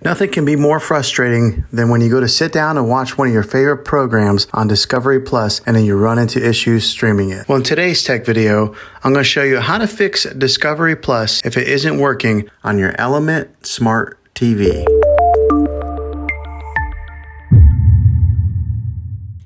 Nothing can be more frustrating than when you go to sit down and watch one of your favorite programs on Discovery Plus and then you run into issues streaming it. Well, in today's tech video, I'm going to show you how to fix Discovery Plus if it isn't working on your Element Smart TV.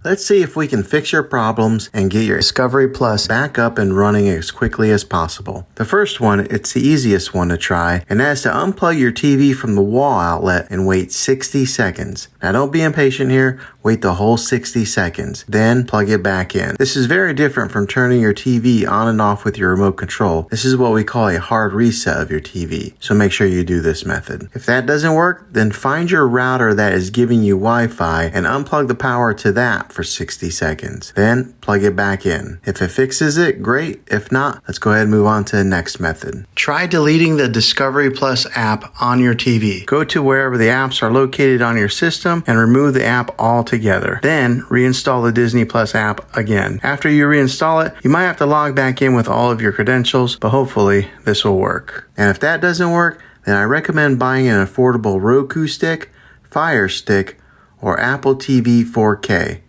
Let's see if we can fix your problems and get your Discovery Plus back up and running as quickly as possible. The first one, it's the easiest one to try, and that's to unplug your TV from the wall outlet and wait 60 seconds. Now don't be impatient here, wait the whole 60 seconds, then plug it back in. This is very different from turning your TV on and off with your remote control. This is what we call a hard reset of your TV, so make sure you do this method. If that doesn't work, then find your router that is giving you Wi-Fi and unplug the power to that for 60 seconds. Then plug it back in. If it fixes it, great. If not, let's go ahead and move on to the next method. Try deleting the Discovery Plus app on your TV. Go to wherever the apps are located on your system and remove the app altogether. Then reinstall the Disney Plus app again. After you reinstall it, you might have to log back in with all of your credentials, but hopefully this will work. And if that doesn't work, then I recommend buying an affordable Roku stick, Fire Stick, or Apple TV 4K.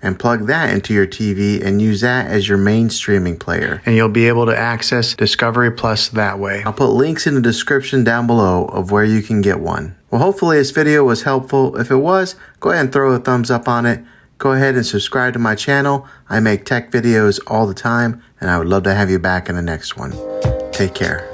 And plug that into your TV and use that as your main streaming player. And you'll be able to access Discovery Plus that way. I'll put links in the description down below of where you can get one. Well, hopefully this video was helpful. If it was, go ahead and throw a thumbs up on it. Go ahead and subscribe to my channel. I make tech videos all the time, and I would love to have you back in the next one. Take care.